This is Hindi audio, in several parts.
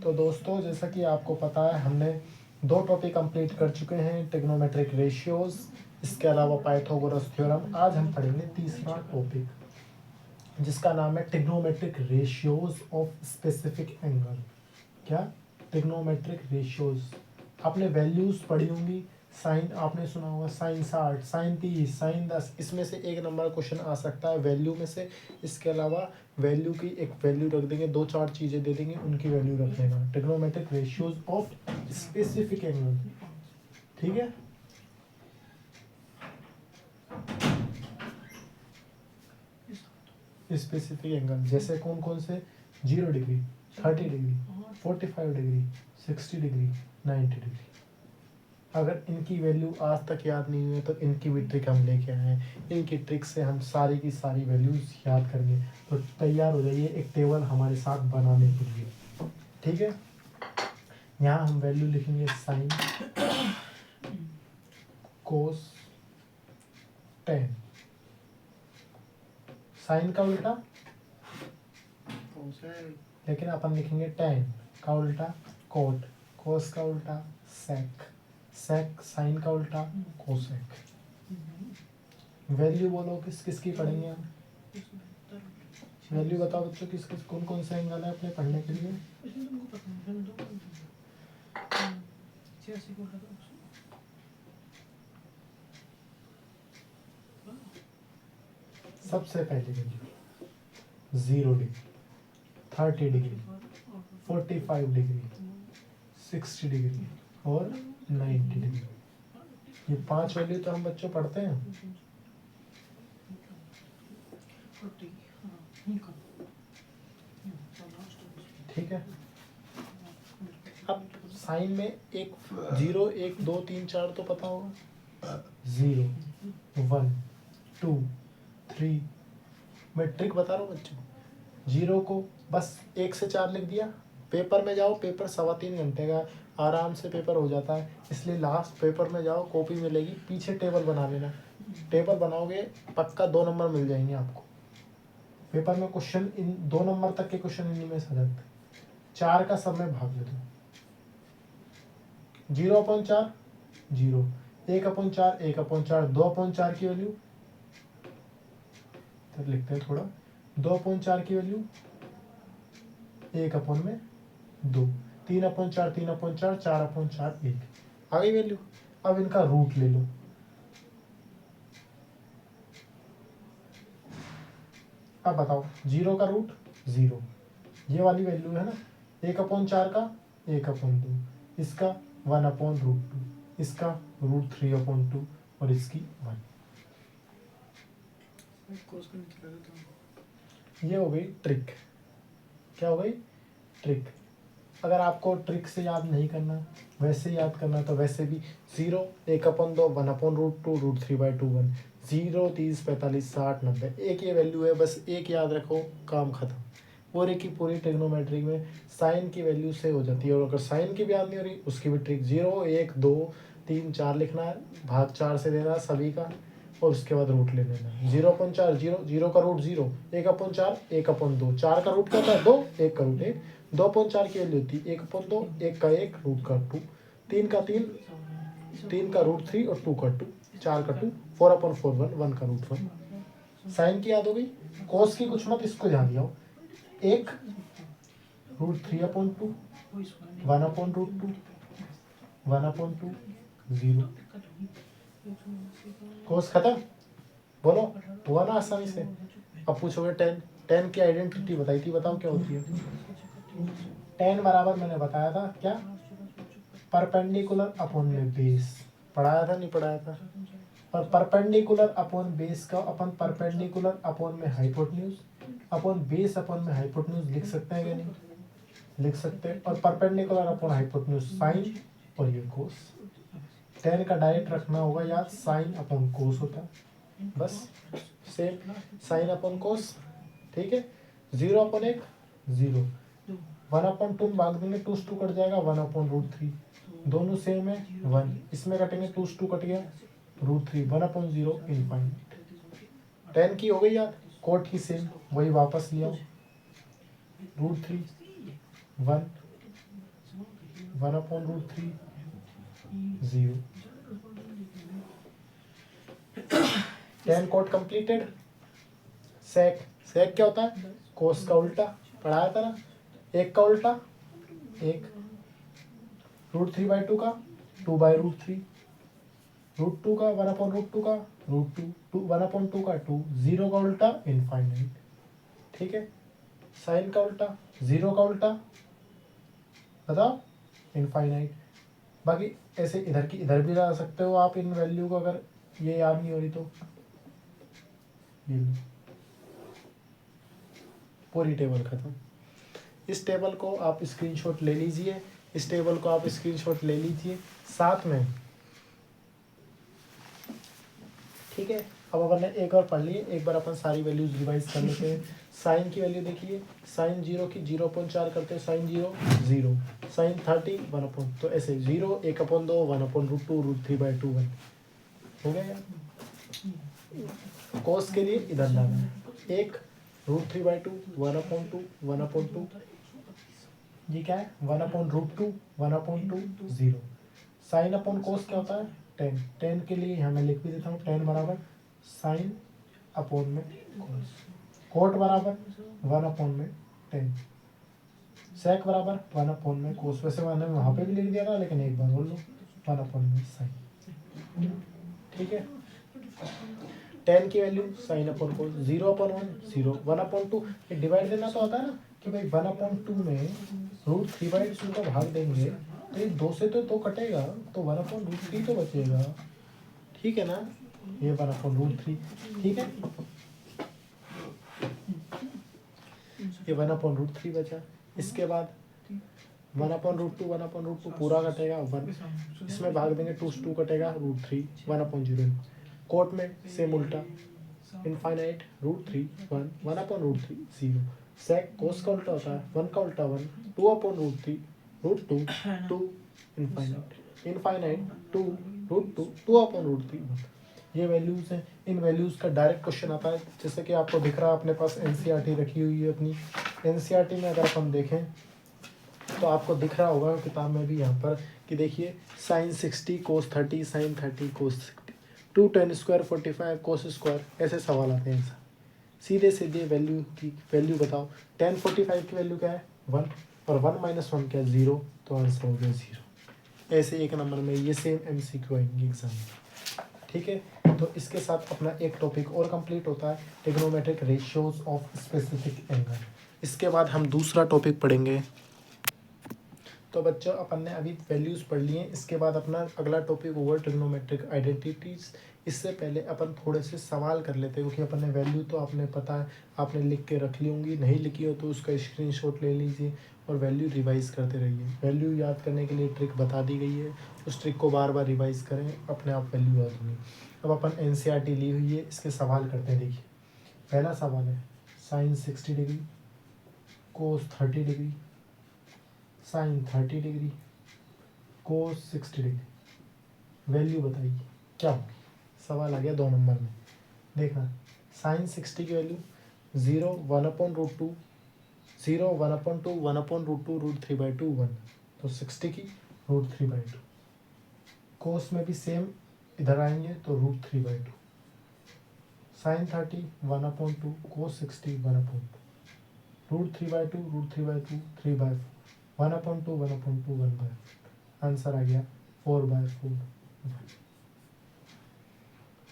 तो दोस्तों जैसा कि आपको पता है हमने 2 टॉपिक कंप्लीट कर चुके हैं, ट्रिग्नोमेट्रिक रेशियोज, इसके अलावा पाइथागोरस थ्योरम। आज हम पढ़ेंगे तीसरा टॉपिक जिसका नाम है trigonometric ratios of specific angle. क्या? Trigonometric ratios. आपने वैल्यूज पढ़ी होंगी, साइन आपने सुना होगा, साइन 60, साइन 30, साइन 10, इसमें से एक नंबर क्वेश्चन आ सकता है वैल्यू में से। इसके अलावा वैल्यू की एक वैल्यू रख देंगे, 2-4 चीज़ें दे देंगे, उनकी वैल्यू रख लेना। Trigonometric ratios of specific angle, ठीक है। स्पेसिफिक एंगल जैसे कौन कौन से? 0 degree, 30 degree, 45 degree, 60 degree, 90 degree. अगर इनकी वैल्यू आज तक याद नहीं हुई है तो इनकी भी ट्रिक हम लेके आए हैं। इनकी ट्रिक से हम सारी की सारी वैल्यूज याद करेंगे। तो तैयार हो जाइए एक टेबल हमारे साथ बनाने के लिए, ठीक है। यहाँ हम वैल्यू लिखेंगे साइन, कोस, टेन। साइन का उल्टा, लेकिन अपन लिखेंगे टेन का उल्टा कोट, कोस का उल्टा सेक, सेक साइन का उल्टा कोसेक। वैल्यू बोलो किस किस की पढ़ेंगे हम? वैल्यू बताओ बच्चों, किस किस कौन कौन से एंगल है अपने पढ़ने के लिए? सबसे पहले value 0 degree, 30 degree, 45 degree, 60 degree और 90 डिग्री। ये 5 वैल्यू तो हम बच्चों पढ़ते हैं, ठीक है। अब साइन में एक 0, 1, 2, 3, 4 तो पता होगा। 0, 1, 2, 3। मैं ट्रिक बता रहा हूँ बच्चों। 0 को बस 1 से 4 लिख दिया, पेपर में जाओ, पेपर 3.25 घंटे का आराम से पेपर हो जाता है। इसलिए लास्ट पेपर में जाओ, कॉपी मिलेगी, पीछे टेबल बना लेना। टेबल बनाओगे पक्का 2 नंबर मिल जाएंगे आपको। पेपर में क्वेश्चन इन 2 नंबर तक के क्वेश्चन इन्हीं में से आ जाते हैं। 4 का सब में भाग ले दो, 0/4 0, 1/4 1/4, 2/4 की वैल्यू तो लिखते हैं थोड़ा, 2/4 की वैल्यू 1/2, 3/4 3/4, 4/4 1 आ गई वैल्यू। अब इनका रूट ले लो, अब बताओ 0 का रूट 0, ये वाली वैल्यू है ना। 1/4 का 1/2, इसका 1/√2, इसका √3/2 और इसकी 1। ये हो गई ट्रिक। क्या हो गई? ट्रिक। अगर आपको ट्रिक से याद नहीं करना, वैसे याद करना, तो वैसे भी 0, 1/2, 1/√2, √3/2 1, 0, 30, 45, 60, 90, एक ये वैल्यू है, बस एक याद रखो, काम खत्म। पूरी की पूरी ट्रिग्नोमेट्री में साइन की वैल्यू से हो जाती है। और अगर साइन की भी याद नहीं हो रही, उसकी भी ट्रिक 0, 1, 2, 3, 4 लिखना है, भाग 4 से देना सभी का, और उसके बाद रूट ले लेना। 0/4 0, 0 का रूट 0, 1/4 1/2, 4 का रूट करता है 2, 1 का रूट 1, 2/4 की वैल्यू होती है 1/2, 1 का 1, रूट का 2, 3 का 3, 3 का √3 और 2 का 2, 4 का 2, 4/4 1, 1 का रूट 1। साइन की याद हो गई। कोस की कुछ मत, इसको ध्यान दिया, 1 √3/2, 1/√2, 1/2, 0। कोस खत्म। बोलो, हुआ ना आसानी से। अब पूछोगे 10, 10 की आइडेंटिटी बताई थी, बताओ क्या होती है? 10 बराबर मैंने बताया था क्या? परपेंडिकुलर अपॉन में बेस। पढ़ाया था नहीं पढ़ाया था? और परपेंडिकुलर अपॉन बेस का अपन परपेंडिकुलर अपॉन में हाइपोटेन्यूज अपॉन बेस अपॉन में हाइपोटेन्यूज लिख सकते हैं क्या? नहीं लिख सकते हैं। और परपेंडिकुलर अपॉन हाइपोटेन्यूज साइन और ये कोस। 10 का डायरेक्ट रखना होगा याद, साइन अपॉन कोस होता है, बस सेम साइन अपॉन कोस, ठीक है। 0/1 0, 1/2 भाग देंगे, 2 से 2 कट जाएगा, 1/√3, दोनों सेम है 1, इसमें कटेंगे 2 से 2 कट गया, √3, 1/0 इनफाइनाइट। 10 की हो गई याद, कोट की सेम वही वापस लिया, √3 1 1/√3 0। tan cot completed. sec क्या होता है? cos का उल्टा, पढ़ाया था ना, एक का उल्टा एक, √3/2 का 2/√3, √2 का 1/√2 का √2, 1/2 का 2, 0 का उल्टा इनफाइनाइट। ठीक है, साइन का उल्टा, 0 का उल्टा बताओ इनफाइनाइट। बाकी ऐसे इधर की इधर भी ला सकते हो आप इन वैल्यू को, अगर ये याद नहीं हो रही तो ये लो, पूरी टेबल खत्म। इस टेबल को आप स्क्रीनशॉट ले लीजिए, इस टेबल को आप स्क्रीनशॉट ले लीजिए साथ में। ठीक है, अब अपन ने एक और पढ़ लिए, एक बार अपन सारी वैल्यूज रिवाइज कर लेते हैं। साइन की वैल्यू देखिए, साइन 0 की 0.4 करते हैं, साइन 0 0, साइन 30 1 तो ऐसे 0 1/2 1/√2 √3/2 1 हो गया यार। कोस के लिए इधर लाना है, एक √3/2 1/2 1/2, ये क्या है 1/√2 1/2 0। साइन अपॉन कोस क्या होता है 10, 10 के लिए यहाँ मैं लिख भी देता हूँ, 10 बराबर साइन अपॉन में कोस, कोट बराबर 1/10, सेक बराबर 1/में कोस। वैसे मैंने वहाँ पे भी लिख दिया था, लेकिन एक बार बोल लो 1/में साइन। ठीक है, 10 की वैल्यू साइन अपॉन कोस, 0/1 0, 1/2 ये डिवाइड देना तो आता है ना कि भाई 1/2 में √3/2 का भाग देंगे तो ये 2 से तो 2 कटेगा, तो 1/√3 तो बचेगा। ठीक है ना, ये 1/√3। ठीक है, ये 1/√3 बचा। इसके बाद 1/√2 1/√2 पूरा कटेगा 1, इसमें भाग देंगे 2 से 2 कटेगा √3 1/0। कोट में सेम उल्टा इनफाइनाइट √3 1 1/√3 0। सेक कोस का उल्टा होता है 1 का उल्टा 1 2/√3 √2 2 इनफाइनाइट इनफाइनाइट 2 √2 2/√3 1। ये वैल्यूज हैं, इन वैल्यूज का डायरेक्ट क्वेश्चन आता है, जैसे कि आपको दिख रहा है अपने पास एनसीईआरटी रखी हुई है अपनी। एनसीईआरटी में अगर अपन देखें तो आपको दिख रहा होगा किताब में भी यहाँ पर कि देखिए साइन 60 कोस 30 साइन 30 कोस 60 2 10 स्क्वायर 45 कोस स्क्वायर, ऐसे सवाल आते हैं। सीधे सीधे वैल्यू की वैल्यू बताओ। 10 45 की वैल्यू क्या है 1 और 1 - 1 क्या है 0, तो आंसर हो गया 0। ऐसे एक नंबर में ये सेम MCQ आएंगे एग्जाम में। ठीक है, तो इसके साथ अपना एक टॉपिक और कंप्लीट होता है, trigonometric ratios of specific angle. इसके बाद हम दूसरा टॉपिक पढ़ेंगे। तो बच्चों अपन ने अभी वैल्यूज़ पढ़ लिए, इसके बाद अपना अगला टॉपिक होगा ट्रिग्नोमेट्रिक आइडेंटिटीज़। इससे पहले अपन थोड़े से सवाल कर लेते हैं, क्योंकि अपन ने वैल्यू तो आपने पता है, आपने लिख के रख ली होंगी, नहीं लिखी हो तो उसका स्क्रीनशॉट ले लीजिए और वैल्यू रिवाइज़ करते रहिए। वैल्यू याद करने के लिए ट्रिक बता दी गई है, उस ट्रिक को बार बार रिवाइज़ करें, अपने आप वैल्यू याद होगी। अब अपन NCERT ली हुई है, इसके सवाल करते हैं। देखिए पहला सवाल है sine 60 degree cos 30 degree sine 30 degree cos 60 degree, value बताइए क्या होगी। सवाल आ गया 2 नंबर में। देखना साइन 60 की वैल्यू 0 1/√2 0 1/2 1/√2 √3/2 1, तो 60 की √3/2। कोस में भी सेम इधर आएंगे तो √3/2। साइन 30 1/2 कोस 60 1/2 √3/2 √3/2 3/4 1/2 1/2 1/4, आंसर आ गया 4/4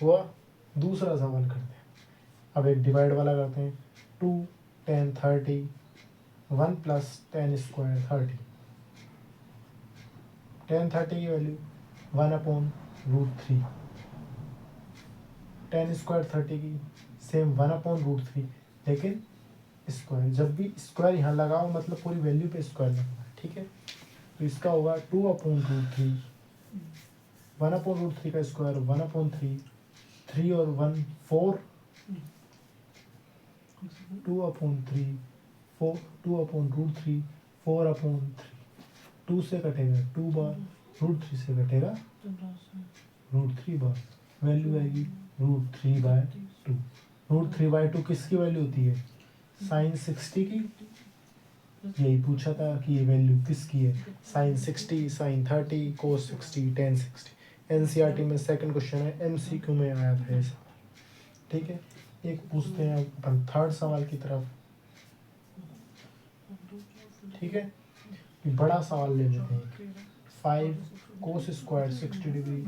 हुआ। दूसरा सवाल करते हैं, अब एक डिवाइड वाला करते हैं। 2 10 30 1 + 10 स्क्वायर 30, 10 30 की वैल्यू 1/√3, 10 स्क्वायर 30 की सेम 1/√3, लेकिन स्क्वायर, जब भी स्क्वायर यहाँ लगाओ मतलब पूरी वैल्यू पे स्क्वायर लगाओ। ठीक है, तो इसका होगा 2/√3, 1/√3 का स्क्वायर 1/3, 3 और 1 4, 2/3 4 2/√3 4/3, 2 से कटेगा 2 बार, √3 से कटेगा √3 बार, वैल्यू आएगी √3/2। √3/2 किसकी वैल्यू होती है साइन 60 की यही पूछा था कि ये वैल्यू किसकी है, साइन 60, साइन 30, कोस 60, टेन 60। एनसीईआरटी में सेकंड क्वेश्चन है, एमसीक्यू में आया था ये सब। ठीक है, एक पूछते हैं अपन थर्ड सवाल की तरफ। ठीक है, बड़ा सवाल ले लेते हैं। 5 cos square 60 degree,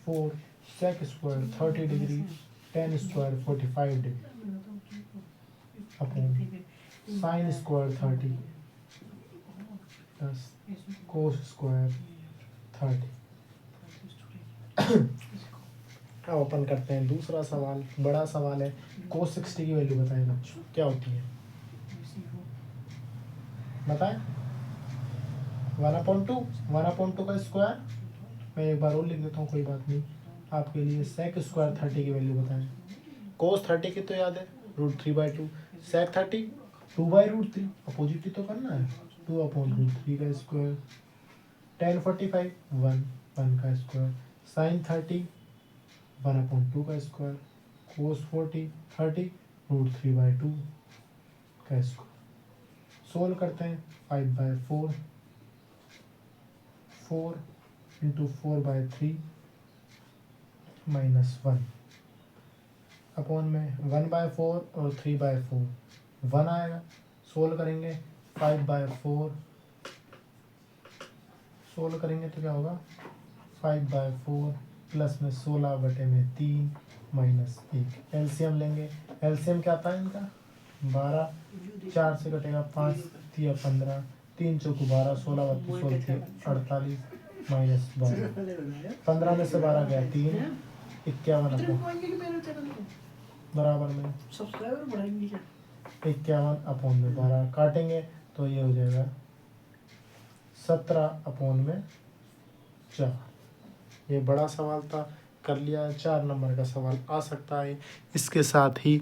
4 sec square 30 degree, tan square 45 degree upon sine square 30 plus cos square 30। अब अपन करते हैं दूसरा सवाल, बड़ा सवाल है। कोस 60 की वैल्यू बताएं बच्चों, क्या होती है बताएं। 1/2, 1/2 का स्क्वायर, मैं एक बार और लिख देता हूँ, कोई बात नहीं आपके लिए। सेक स्क्वायर 30 की वैल्यू बताएं। कोस 30 की तो याद है √3/2, सेक 30 2/√3, अपोजिट ही तो करना है, 2/√3 का स्क्वायर। टेन 45 1 का स्क्वायर, साइन 30 1/2 का स्क्वायर, कोस 30 √3/2 का स्क्वायर। सोल्व करते हैं, 5/4, 4 इंटू 4/3 -1 अपॉन में 1/4 और 3/4 1 आएगा। सोल्व करेंगे 5/4, सोल्व करेंगे तो क्या होगा 5/4 प्लस में 16/3 -1। एलसीएम लेंगे, एलसीएम क्या आता है इनका 12, 4 से कटेगा 5 या 15, 3 चौको 12, 16 32 48 -12, 15 में से 12 गया 3, 51 बराबर में 51 अपॉन में 12 काटेंगे तो ये हो जाएगा 17 अपॉन में 4। ये बड़ा सवाल था, कर लिया। 4 नंबर का सवाल आ सकता है इसके साथ ही।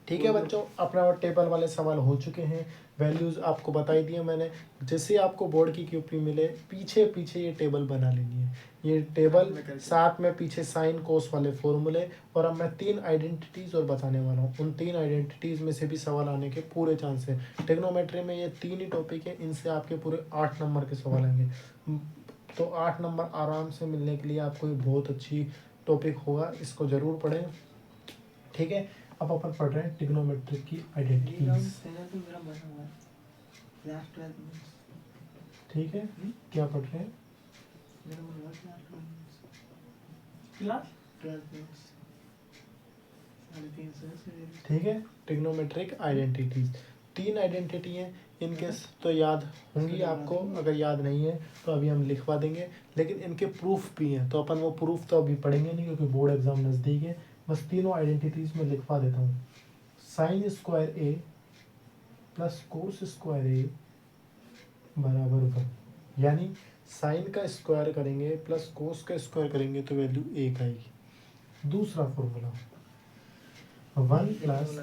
ठीक है बच्चों, अपना टेबल वाले सवाल हो चुके हैं, वैल्यूज़ आपको बताई दी है मैंने। जैसे आपको बोर्ड की क्यूपी मिले पीछे पीछे ये टेबल बना लेनी है। ये टेबल साथ में पीछे साइन कोस वाले फॉर्मूले, और अब मैं 3 आइडेंटिटीज़ और बताने वाला हूँ। उन 3 आइडेंटिटीज़ में से भी सवाल आने के पूरे चांस हैं। टेक्नोमेट्री में ये 3 ही टॉपिक है, इनसे आपके पूरे 8 नंबर के सवाल आएंगे। तो 8 नंबर आराम से मिलने के लिए आपको ये बहुत अच्छी टॉपिक होगा, इसको ज़रूर पढ़ें। ठीक है, अब अपन पढ़ रहे हैं ट्रिग्नोमेट्रिक की आइडेंटिटीज। ठीक है, क्या पढ़ रहे हैं ठीक है, ट्रिग्नोमेट्रिक आइडेंटिटीज 3 आइडेंटिटी हैं इनके, तो याद होंगी आपको। अगर याद नहीं है तो अभी हम लिखवा देंगे, लेकिन इनके प्रूफ भी हैं, तो अपन वो प्रूफ तो अभी पढ़ेंगे नहीं क्योंकि बोर्ड एग्जाम नज़दीक है। बस तीनों आइडेंटिटीज में लिखवा देता हूँ। Sign square A plus cos square A बराबर 1, यानी साइन का स्क्वायर करेंगे प्लस कोस का स्क्वायर करेंगे तो वैल्यू 1 आएगी। दूसरा formula 1 plus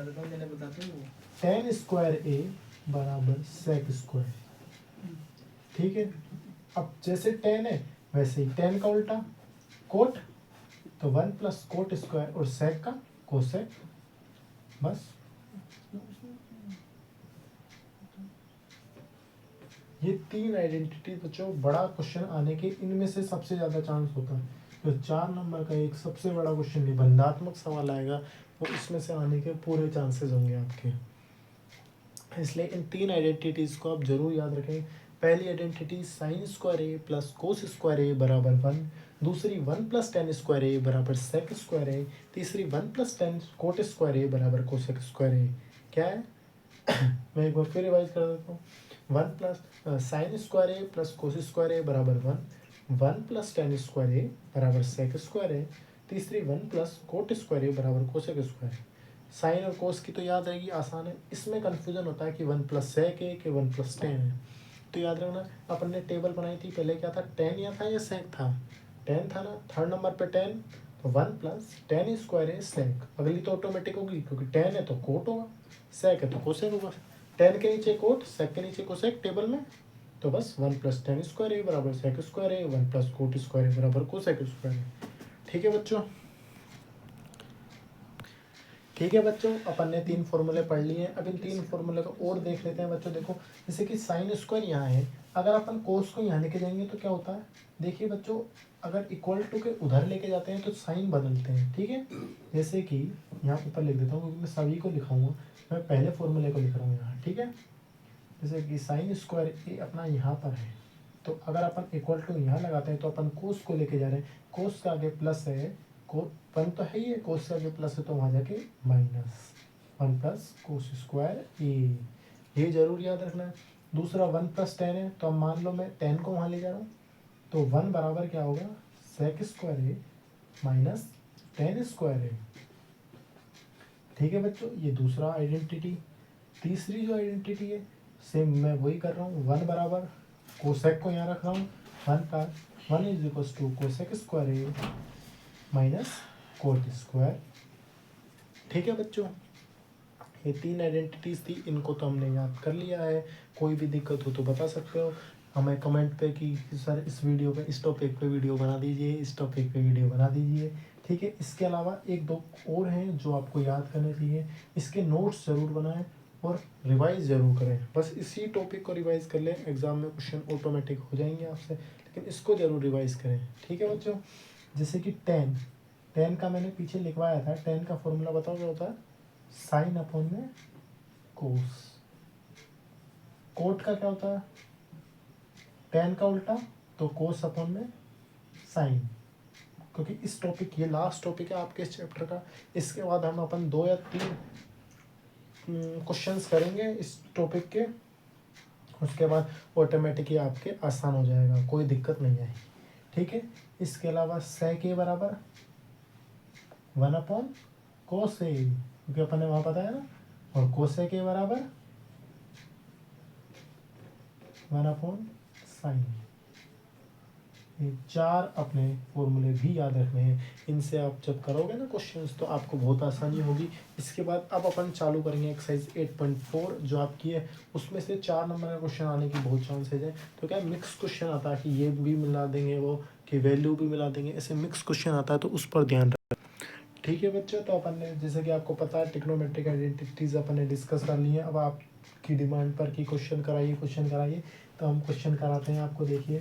ten square A बराबर सेक स्क्वायर। ठीक है, अब जैसे टेन है वैसे ही टेन का उल्टा कोट, तो 1 प्लस कोट स्क्वायर और सेक का कोसेक, बस। ये 3 आइडेंटिटी बच्चों बड़ा क्वेश्चन आने के इनमें से सबसे ज़्यादा चांस होता है। तो 4 नंबर का एक सबसे बड़ा क्वेश्चन निबंधात्मक सवाल आएगा, वो इसमें से आने के पूरे चांसेस होंगे आपके। इसलिए इन 3 आइडेंटिटीज़ को आप जरूर याद रखें। पहली identity sign square A plus cos square A बराबर 1, दूसरी 1 प्लस टेन स्क्वायर ए बराबर सेक स्क्वायर ए, तीसरी 1 plus ten coat square A बराबर कोसेक स्क्वायर ए। क्या है मैं एक बार फिर रिवाइज कर देता हूँ। 1 plus sign square A plus cos square A बराबर 1 प्लस टेन स्क्वायर ए बराबर सेक स्क्वायर ए, तीसरी 1 प्लस कोट स्क्वायर ए बराबर कोसेक स्क्वायर ए। साइन और कोस की तो याद रहेगी, आसान है। इसमें कन्फ्यूजन होता है कि 1 प्लस सेक है कि 1 प्लस टेन है। तो याद रखना, अपन ने टेबल बनाई थी पहले, क्या था, टेन या था या सेक था, टेन था ना। थर्ड नंबर पे टेन, तो 1 प्लस टेन स्क्वायर है सेक। अगली तो ऑटोमेटिक होगी क्योंकि टेन है तो कोट होगा, सेक है तो कोसेक होगा। टेन के नीचे कोट, सेक के नीचे कोसेक टेबल में, तो बस 1 प्लस टेन स्क्वायर ए बराबर सेक square A, 1 plus coat square A बराबर कोसेक स्क्वायर ए। ठीक है बच्चों, ठीक है बच्चों, अपन ने 3 फॉर्मूले पढ़ लिए हैं। अब इन 3 फॉर्मूले को और देख लेते हैं बच्चों। देखो जैसे कि साइन स्क्वायर यहाँ है, अगर अपन कोस को यहाँ लेके जाएंगे तो क्या होता है, देखिए बच्चों, अगर इक्वल टू के उधर लेके जाते हैं तो साइन बदलते हैं। ठीक है, जैसे कि यहाँ ऊपर लिख देता हूँ क्योंकि मैं सभी को लिखाऊंगा, मैं पहले फॉर्मूले को लिख रहा हूँ यहाँ। ठीक है, जैसे कि साइन स्क्वायर ए अपना यहाँ पर है, तो अगर अपन इक्वल टू यहाँ लगाते हैं तो अपन कोस को लेके जा रहे हैं, कोस का आगे प्लस है, को 1 तो है ही है, कोस का आगे प्लस है तो वहाँ जाके -1 प्लस कोस स्क्वायर ए, ये जरूर याद रखना है। दूसरा 1 प्लस 10 है, तो अब मान लो मैं 10 को वहाँ ले जा रहा हूँ, तो 1 बराबर क्या होगा, सेक स्क्वायर ए माइनस 10 स्क्वायर ए। ठीक है बच्चों, ये दूसरा आइडेंटिटी। तीसरी जो आइडेंटिटी है सेम मैं वही कर रहा हूँ, 1 बराबर कोसेक को यहाँ रख रहा हूँ, 1 पर 1 is equal to cosec square a minus cot square. ठीक है बच्चों, ये 3 आइडेंटिटीज थी, इनको तो हमने याद कर लिया है। कोई भी दिक्कत हो तो बता सकते हो हमें कमेंट पे कि सर इस वीडियो पे, इस टॉपिक पे वीडियो बना दीजिए, इस टॉपिक पे वीडियो बना दीजिए। ठीक है, इसके अलावा 1-2 और हैं जो आपको याद करने चाहिए। इसके नोट्स ज़रूर बनाएं और रिवाइज ज़रूर करें। बस इसी टॉपिक को रिवाइज कर लें, एग्ज़ाम में क्वेश्चन ऑटोमेटिक हो जाएंगे आपसे, लेकिन इसको ज़रूर रिवाइज करें। ठीक है बच्चों, जैसे कि 10 का मैंने पीछे लिखवाया था, 10 का फॉर्मूला बताओ क्या होता है, साइन अपॉन में कोस। कोट का क्या होता है, 10 का उल्टा, तो कोस अपॉन में साइन। क्योंकि इस टॉपिक, ये लास्ट टॉपिक है आपके इस चैप्टर का, इसके बाद हम अपन 2 या 3 क्वेश्चंस करेंगे इस टॉपिक के, उसके बाद ऑटोमेटिकली आपके आसान हो जाएगा, कोई दिक्कत नहीं आएगी। ठीक है, इसके अलावा सेक ए बराबर 1 अपॉन कोस ए, क्योंकि अपन ने वहाँ बताया ना, और कोसेक ए बराबर 1 अपॉन साइन। ये 4 अपने फॉर्मूले भी याद रखने हैं, इनसे आप जब करोगे ना क्वेश्चंस तो आपको बहुत आसानी होगी। इसके बाद अब अपन चालू करेंगे एक्सरसाइज 8.4 जो आपकी है, उसमें से 4 नंबर का क्वेश्चन आने की बहुत चांसेज है। तो क्या मिक्स क्वेश्चन आता है कि ये भी मिला देंगे, वो कि वैल्यू भी मिला देंगे, ऐसे मिक्स क्वेश्चन आता है, तो उस पर ध्यान रखें। ठीक है बच्चों, तो अपन ने जैसे कि आपको पता है ट्रिग्नोमेट्रिक आइडेंटिटीज अपन ने डिस्कस कर ली है। अब आपकी डिमांड पर कि क्वेश्चन कराइए, तो हम क्वेश्चन कराते हैं आपको। देखिए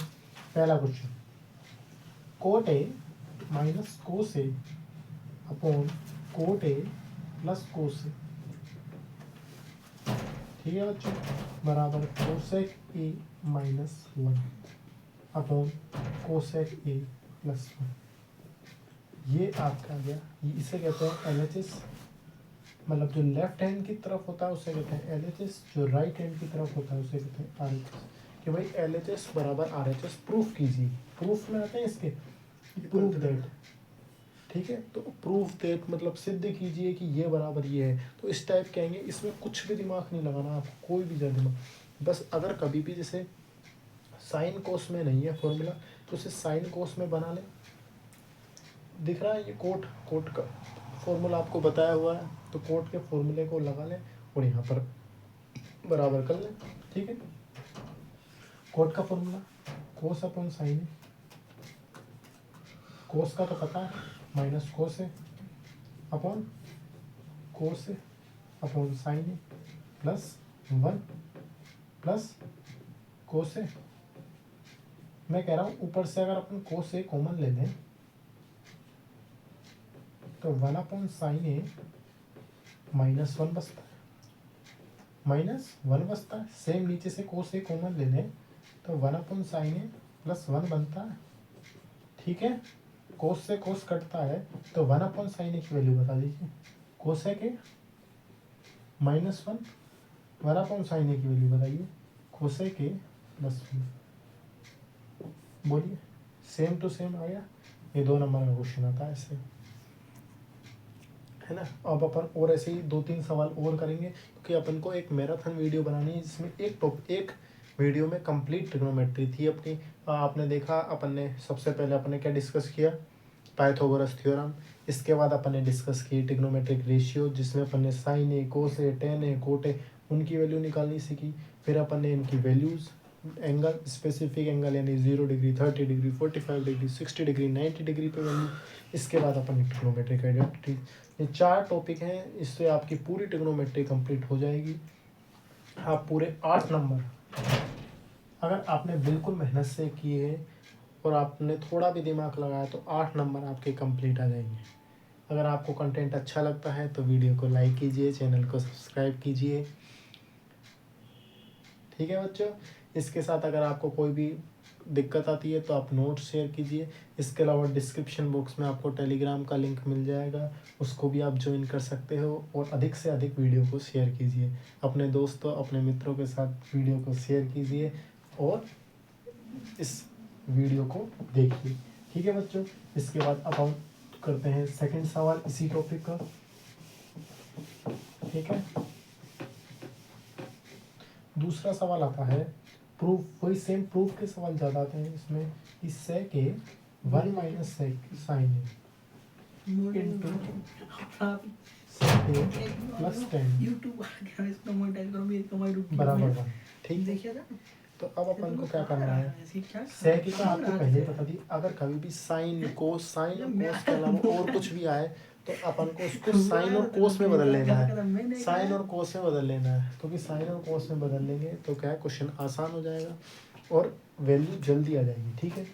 पहला question, cot A minus cos A upon cot A plus cos A. ठीक है बच्चों, बराबर cosec A minus 1 upon cosec A plus 1। ये आपका आ गया, ये इसे कहते हैं LHS, मतलब जो लेफ्ट हैंड की तरफ होता है उसे कहते हैं LHS, जो राइट हैंड की तरफ होता है उसे कहते हैं RHS। कि भाई LHS बराबर RHS प्रूफ कीजिए, प्रूफ में आते हैं इसके, प्रूफ दैट। ठीक है, तो प्रूफ दैट मतलब सिद्ध कीजिए कि ये बराबर ये है, तो इस टाइप कहेंगे। इसमें कुछ भी दिमाग नहीं लगाना आपको, कोई भी ज़्यादा दिमाग, बस अगर कभी भी जैसे साइन कोस में नहीं है फॉर्मूला तो उसे साइन कोस में बना लें। दिख रहा है ये कोट का फॉर्मूला आपको बताया हुआ है, तो कोट के फॉर्मूले को लगा लें और यहाँ पर बराबर कर लें। ठीक है, कोट का फॉर्मूला कोस अपॉन साइन है, कोस का तो पता है माइनस कोस है अपॉन कोस है अपॉन साइन है प्लस 1 प्लस कोस है। मैं कह रहा हूँ ऊपर से अगर अपन कोस ए कॉमन ले लें तो 1 अपॉन साइन ए -1 बचता है, -1 बचता है। सेम नीचे से कोस ए कॉमन ले लें तो 1 अपॉन साइन ए प्लस 1 बनता है। ठीक है, कोस से कोस कटता है तो 1 अपॉन साइन ए की वैल्यू बता दीजिए, कोसेक ए -1, 1 अपॉन साइन ए की वैल्यू बताइए, कोसेक ए प्लस 1। बोलिए, सेम टू सेम आ गया। ये 2 नंबर का क्वेश्चन आता है ऐसे, है ना। अब अपन और ऐसे ही 2-3 सवाल और करेंगे, क्योंकि अपन को एक मैराथन वीडियो बनानी है जिसमें एक वीडियो में कंप्लीट ट्रिग्नोमेट्री थी अपनी। आपने देखा अपन ने सबसे पहले अपन ने क्या डिस्कस किया, पाइथागोरस थ्योरम। इसके बाद अपन ने डिस्कस की ट्रिग्नोमेट्रिक रेशियो, जिसमें अपन ने sine a, cos a, tan a, cot a, उनकी वैल्यू निकालनी सीखी। फिर अपन ने इनकी वैल्यूज़ एंगल, स्पेसिफिक एंगल यानी 0 degree, 30 degree, 45 degree, 60 degree, 90 degree पे वैल्यू। इसके बाद अपन ट्रिग्नोमेट्रिक आइडेंटिटी। ये 4 टॉपिक हैं, इससे आपकी पूरी ट्रिग्नोमेट्री कंप्लीट हो जाएगी। आप पूरे 8 नंबर अगर आपने बिल्कुल मेहनत से किए और आपने थोड़ा भी दिमाग लगाया तो 8 नंबर आपके कंप्लीट आ जाएंगे। अगर आपको कंटेंट अच्छा लगता है तो वीडियो को लाइक कीजिए, चैनल को सब्सक्राइब कीजिए। ठीक है बच्चों, इसके साथ अगर आपको कोई भी दिक्कत आती है तो आप नोट्स शेयर कीजिए। इसके अलावा डिस्क्रिप्शन बॉक्स में आपको टेलीग्राम का लिंक मिल जाएगा, उसको भी आप ज्वाइन कर सकते हो। और अधिक से अधिक वीडियो को शेयर कीजिए, अपने दोस्तों अपने मित्रों के साथ वीडियो को शेयर कीजिए और इस वीडियो को देखिए। ठीक है बच्चों, इसके बाद अब हम करते हैं सेकंड सवाल इसी टॉपिक का। ठीक है, दूसरा सवाल आता है प्रूफ। वही सेम प्रूफ के सवाल ज़्यादा आते हैं इसमें। इस सेक ए 1 माइनस सेक साइन ए इंटू सेक ए प्लस 10 बराबर 1। ठीक है, तो अब अपन को क्या करना है, सेक का आपको पहले बता दी। अगर कभी भी साइन कोस, साइन और कोस के अलावा और कुछ भी आए तो अपन को उसको साइन और कोस में बदल लेना है। साइन और कोस में बदल लेना है, क्योंकि साइन और कोस में बदल लेंगे तो क्या है, क्वेश्चन आसान हो जाएगा और वैल्यू जल्दी आ जाएगी। ठीक है,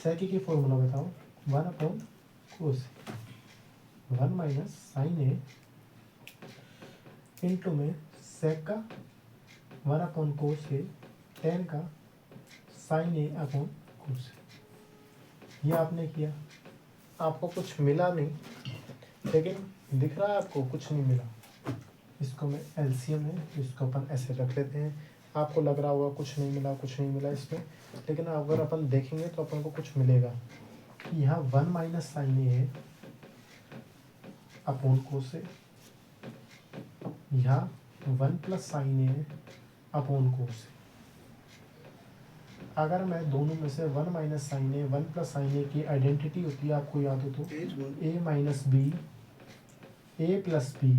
सेक की फॉर्मूला बताओ, 1/कोस 1 माइनस साइन ए इंटू में सेक का 1/कोस ए टेन का साइन ए अपॉन कोस। ये आपने किया, आपको कुछ मिला नहीं, लेकिन दिख रहा है आपको कुछ नहीं मिला। इसको मैं एलसीएम है, इसको अपन ऐसे रख लेते हैं। आपको लग रहा होगा कुछ नहीं मिला, कुछ नहीं मिला इसमें, लेकिन अगर अपन देखेंगे तो अपन को कुछ मिलेगा। यहाँ 1 माइनस साइन ए है अपॉन कोस ए, यहाँ 1 प्लस साइन ए है अपॉन कोस ए। अगर मैं दोनों में से 1 माइनस साइन ए 1 प्लस साइन ए की आइडेंटिटी होती है, आपको याद हो तो ए माइनस बी, ए प्लस बी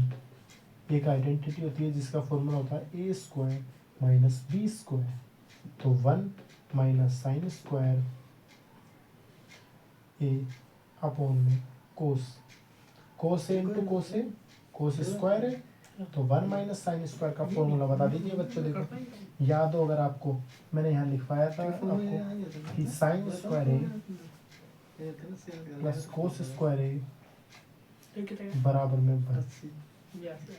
एक आइडेंटिटी होती है जिसका फॉर्मूला होता है ए स्क्वायर माइनस बी स्क्वायर। तो 1 minus sign square A upon में कोस, कोस ए इंटू कोस ए, कोस स्क्वायर है तो 1 माइनस साइन स्क्वायर का फॉर्मूला बता दीजिए बच्चों। देखो याद हो अगर आपको, मैंने यहाँ लिखवाया था आपको कि sign square A plus cos square A बराबर में 1।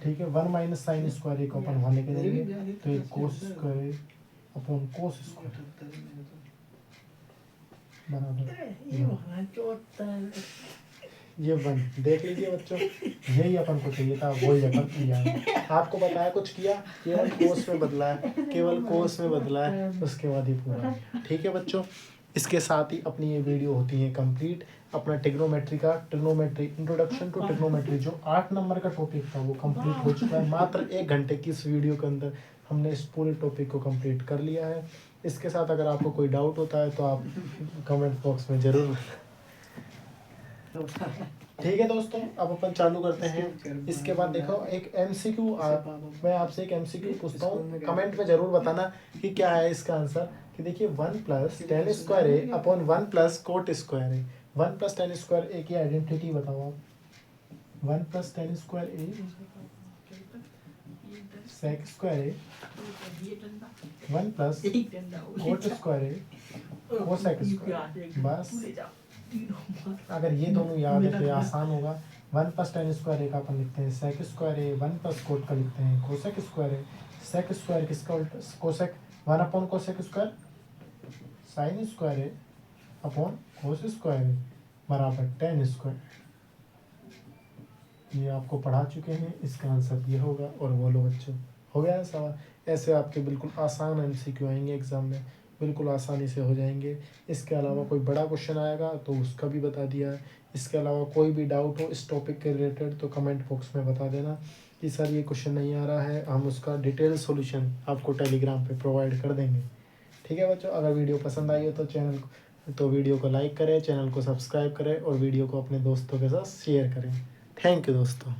ठीक है, 1 माइनस साइन स्क्वायर ए को अपन वहाँ लेके जाएंगे तो एक कोस square A upon cos square बराबर ये 1। देख लीजिए बच्चों, यही अपन को चाहिए था, वही अपन किया है। आपको बताया कुछ किया, केवल कोस में बदला है, केवल कोस में बदला है, उसके बाद ही पूरा। ठीक है बच्चों, इसके साथ ही अपनी ये वीडियो होती है कंप्लीट। अपना ट्रिग्नोमेट्री का इंट्रोडक्शन टू ट्रिग्नोमेट्री जो 8 नंबर का टॉपिक था वो कंप्लीट हो चुका है। मात्र 1 घंटे की इस वीडियो के अंदर हमने इस पूरे टॉपिक को कंप्लीट कर लिया है। इसके साथ अगर आपको कोई डाउट होता है तो आप कमेंट बॉक्स में जरूर। ठीक है दोस्तों, अब अपन चालू करते हैं। इसके बाद देखो एक एमसीक्यू, मैं आपसे एक एमसीक्यू पूछता हूँ, कमेंट में जरूर बताना कि क्या है इसका आंसर। कि देखिए 1 plus ten square A upon 1 plus coat square A, 1 plus ten square ए की आइडेंटिटी बताओ आप। 1 plus ten square A sec square A 1 plus coat square A cosec square. बस अगर ये दोनों याद है तो ये आसान होगा। 1 प्लस टेन स्क्वायर ए का अपन लिखते हैं sec square A, 1 plus cot का लिखते हैं cosec square A. Sec square किसका उल्टा, cosec 1 upon cosec square sine square A upon cos square A बराबर टेन स्क्वायर। ये आपको पढ़ा चुके हैं, इसका आंसर ये होगा। और बोलो बच्चों, हो गया है सवाल। ऐसे आपके बिल्कुल आसान एमसीक्यू आएंगे एग्जाम में, बिल्कुल आसानी से हो जाएंगे। इसके अलावा कोई बड़ा क्वेश्चन आएगा तो उसका भी बता दिया है। इसके अलावा कोई भी डाउट हो इस टॉपिक के रिलेटेड तो कमेंट बॉक्स में बता देना कि सर ये क्वेश्चन नहीं आ रहा है, हम उसका डिटेल सॉल्यूशन आपको टेलीग्राम पे प्रोवाइड कर देंगे। ठीक है बच्चों, अगर वीडियो पसंद आई हो तो वीडियो को लाइक करें, चैनल को सब्सक्राइब करें और वीडियो को अपने दोस्तों के साथ शेयर करें। थैंक यू दोस्तों।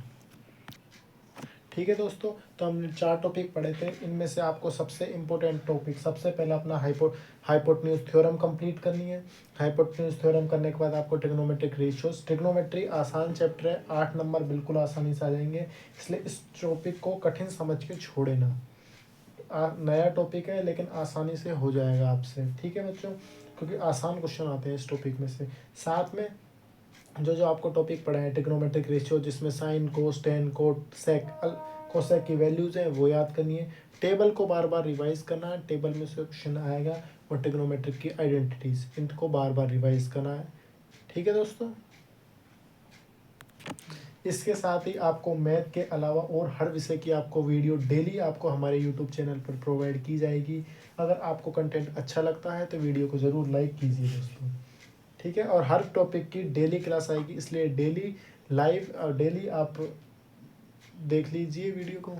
ठीक है दोस्तों, तो हमने 4 टॉपिक पढ़े थे। इनमें से आपको सबसे इम्पोर्टेंट टॉपिक, सबसे पहले अपना हाइपोटेन्यूज थ्योरम कंप्लीट करनी है। हाइपोटेन्यूज थ्योरम करने के बाद आपको ट्रिग्नोमेट्रिक रेशियोज, ट्रिग्नोमेट्री आसान चैप्टर है, 8 नंबर बिल्कुल आसानी से आ जाएंगे, इसलिए इस टॉपिक को कठिन समझ के छोड़े ना। नया टॉपिक है लेकिन आसानी से हो जाएगा आपसे, ठीक है बच्चों, क्योंकि आसान क्वेश्चन आते हैं इस टॉपिक में से। साथ में जो जो आपको टॉपिक पढ़ा है ट्रिग्नोमेट्रिक रेशियो, जिसमें sine cos tan cot sec cosec की वैल्यूज़ हैं, वो याद करनी है। टेबल को बार बार रिवाइज करना है, टेबल में से क्वेश्चन आएगा, और ट्रिग्नोमेट्रिक की आइडेंटिटीज, इनको बार बार रिवाइज करना है, ठीक है दोस्तों। इसके साथ ही आपको मैथ के अलावा और हर विषय की आपको वीडियो डेली आपको हमारे यूट्यूब चैनल पर प्रोवाइड की जाएगी। अगर आपको कंटेंट अच्छा लगता है तो वीडियो को ज़रूर लाइक कीजिए दोस्तों, ठीक है। और हर टॉपिक की डेली क्लास आएगी, इसलिए डेली लाइव और डेली आप देख लीजिए वीडियो को।